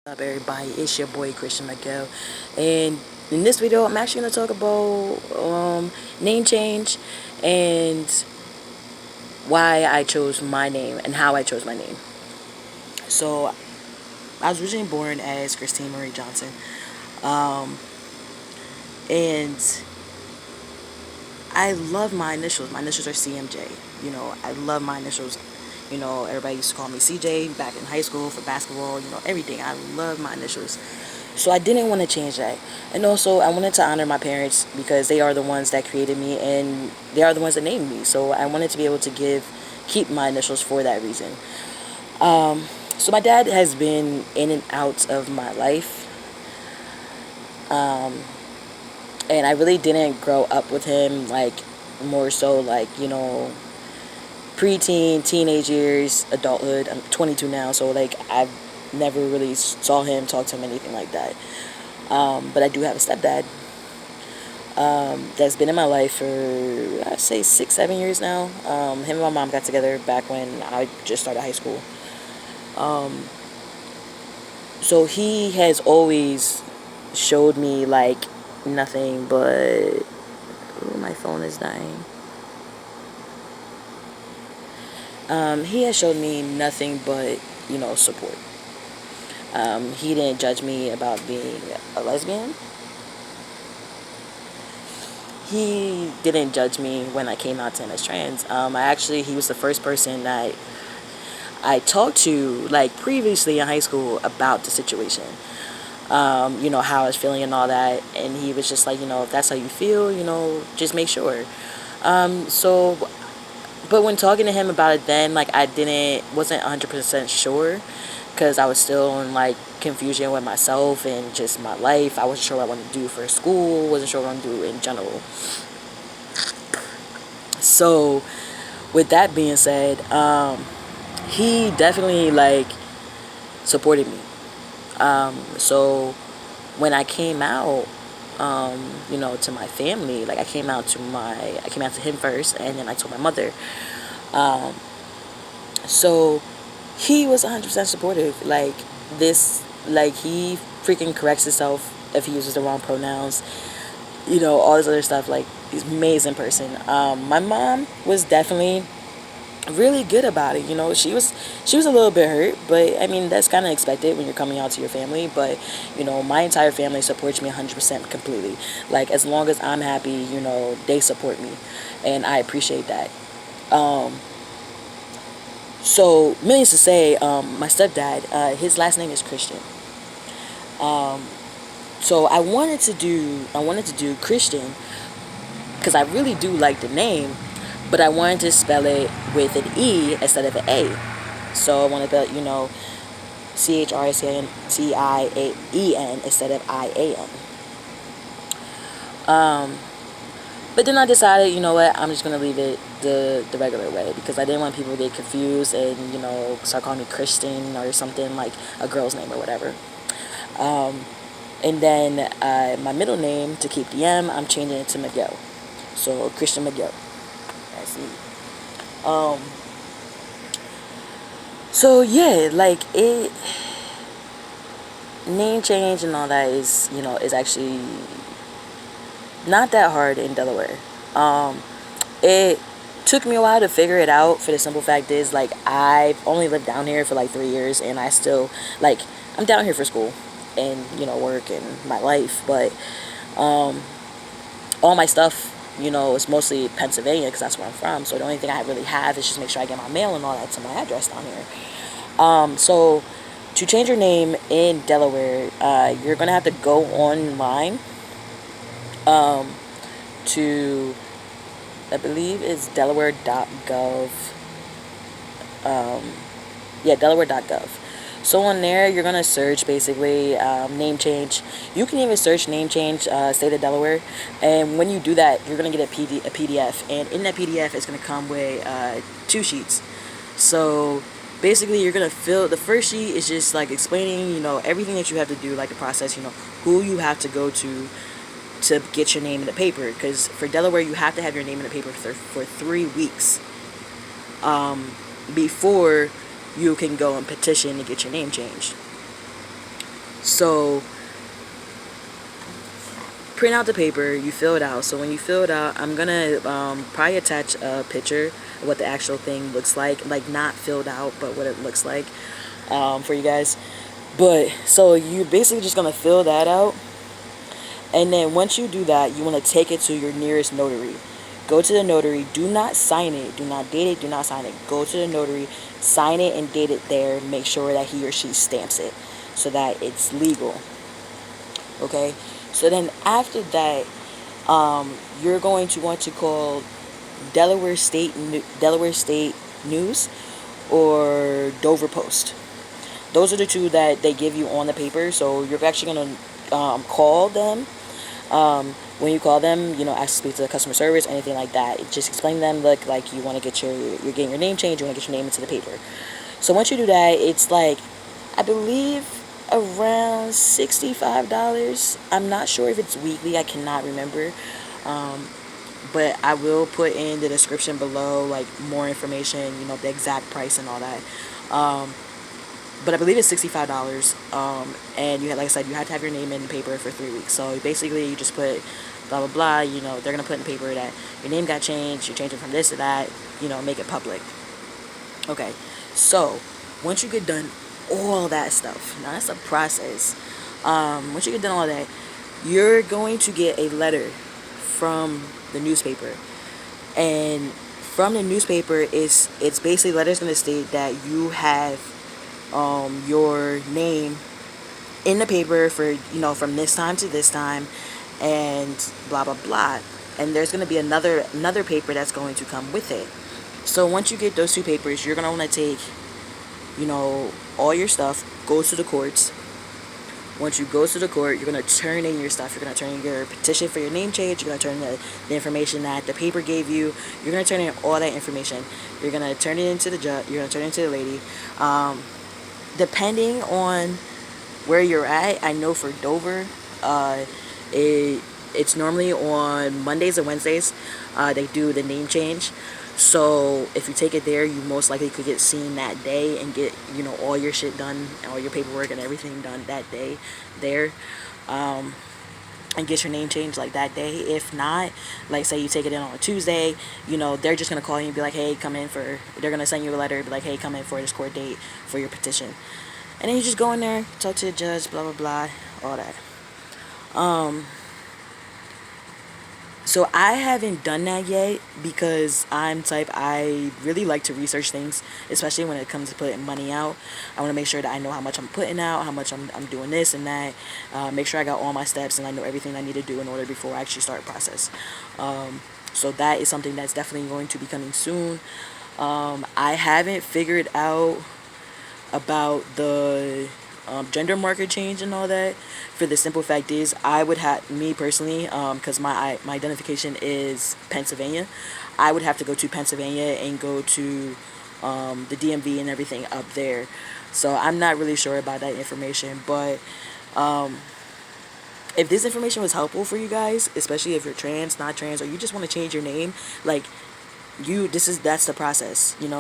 Up, everybody? It's your boy Christian Miguel, and in this video, I'm actually gonna talk about name change and why I chose my name and how I chose my name. So, I was originally born as Christine Marie Johnson, um, and I love my initials. My initials are CMJ. I love my initials. Everybody used to call me CJ back in high school for basketball. Everything. I love my initials. So I didn't want to change that. And also, I wanted to honor my parents because they are the ones that created me and they are the ones that named me. So I wanted to be able to keep my initials for that reason. So my dad has been in and out of my life. Um, and I really didn't grow up with him, like, more so, like, preteen, teenage years, adulthood. I'm 22 now, so, like, I've never really saw him, talk to him, anything like that. But I do have a stepdad that's been in my life for, I'd say, 6, 7 years now. Him and my mom got together back when I just started high school. So he has always showed me, like, nothing but... Ooh, my phone is dying. He has showed me nothing but, support. He didn't judge me about being a lesbian. He didn't judge me when I came out to him as trans. He was the first person that I talked to, like, previously in high school about the situation. How I was feeling and all that. And he was just like, if that's how you feel, just make sure. So, but when talking to him about it then, like, wasn't 100% sure because I was still in, like, confusion with myself and just my life. I wasn't sure what I wanted to do for school, wasn't sure what I wanted to do in general. So, with that being said, he definitely, like, supported me. So when I came out, to my family, like, I came out to him first, and then I told my mother. So he was 100% supportive. He freaking corrects himself if he uses the wrong pronouns. All this other stuff. Like, he's an amazing person. My mom was definitely really good about it. She was a little bit hurt, but I mean, that's kind of expected when you're coming out to your family. But my entire family supports me 100% completely. Like, as long as I'm happy, they support me, and I appreciate that. So, millions to say, my stepdad, his last name is Christian. So I wanted to do Christian because I really do like the name, but I wanted to spell it with an E instead of an A. So I wanted to, CHRISTIAN instead of IAN. But then I decided, you know what, I'm just going to leave it the regular way because I didn't want people to get confused and, start calling me Christian or something, like a girl's name or whatever. And then my middle name, to keep the M, I'm changing it to Miguel. So, Christian Miguel. That's me. So, yeah, like, name change and all that is actually not that hard in Delaware. It took me a while to figure it out, for the simple fact is, like, I've only lived down here for like 3 years, and I still, like, I'm down here for school and, work and my life, but all my stuff, is mostly Pennsylvania because that's where I'm from. So the only thing I really have is just make sure I get my mail and all that to my address down here. So to change your name in Delaware, you're gonna have to go online to, I believe it's delaware.gov. Delaware.gov. So on there, you're gonna search basically name change. You can even search name change state of Delaware, and when you do that, you're gonna get a PDF, and in that PDF, it's gonna come with 2 sheets. So basically, you're gonna fill the first sheet is just like explaining, everything that you have to do, like the process, who you have to go to get your name in the paper. Because for Delaware, you have to have your name in the paper for 3 weeks before you can go and petition to get your name changed. So print out the paper, you fill it out. So when you fill it out, I'm gonna probably attach a picture of what the actual thing looks like not filled out, but what it looks like for you guys. But so you basically just gonna fill that out, and then once you do that, you want to take it to your nearest notary. Go to the notary, do not sign it, do not date it, do not sign it. Go to the notary, sign it and date it there. Make sure that he or she stamps it so that it's legal. Okay, so then after that, you're going to want to call Delaware State News or Dover Post. Those are the two that they give you on the paper. So you're actually going to call them. When you call them, ask to speak to the customer service, anything like that. Just explain to them, look, like you want to get you're getting your name changed, you want to get your name into the paper. So once you do that, it's like, I believe around $65. I'm not sure if it's weekly, I cannot remember. But I will put in the description below, like, more information, the exact price and all that. But I believe it's $65. And like I said, you have to have your name in the paper for 3 weeks. So basically, you just put blah blah blah. They're gonna put in the paper that your name got changed. You're changing from this to that. Make it public. Okay. So once you get done all that stuff, now that's a process. Once you get done all that, you're going to get a letter from the newspaper, and from the newspaper it's basically letters going to state that you have your name in the paper for from this time to this time and blah blah blah, and there's going to be another paper that's going to come with it. So once you get those two papers, you're going to want to take all your stuff, go to the courts. Once you go to the court, you're going to turn in your stuff. You're going to turn in your petition for your name change. You're going to turn in the information that the paper gave you. You're going to turn in all that information. You're going to turn it into the judge. You're going to turn it into the lady. Depending on where you're at, I know for Dover, it's normally on Mondays and Wednesdays. They do the name change. So if you take it there, you most likely could get seen that day and get all your shit done, all your paperwork and everything done that day there, and get your name changed like that day. If not, like say you take it in on a Tuesday, they're just gonna call you and be like, hey, come in for. They're gonna send you a letter, be like, hey, come in for this court date for your petition, and then you just go in there, talk to the judge, blah blah blah, all that. So I haven't done that yet because I really like to research things, especially when it comes to putting money out. I want to make sure that I know how much I'm putting out, how much I'm doing this and that. Make sure I got all my steps and I know everything I need to do in order before I actually start the process. So that is something that's definitely going to be coming soon. I haven't figured out about the gender marker change and all that. For the simple fact is, I would have, me personally, because my identification is Pennsylvania, I would have to go to Pennsylvania and go to the DMV and everything up there. So I'm not really sure about that information, but if this information was helpful for you guys, especially if you're trans, not trans, or you just want to change your name, like, that's the process. If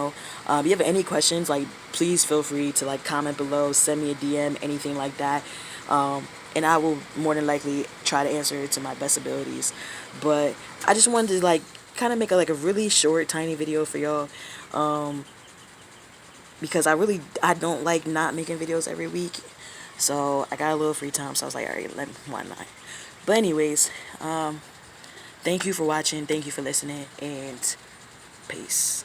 you have any questions, like, please feel free to like comment below, send me a DM, anything like that, and I will more than likely try to answer it to my best abilities. But I just wanted to like kind of make a really short tiny video for y'all, because I don't like not making videos every week. So I got a little free time, so I was like, alright, why not? But anyways, thank you for watching, thank you for listening, and peace.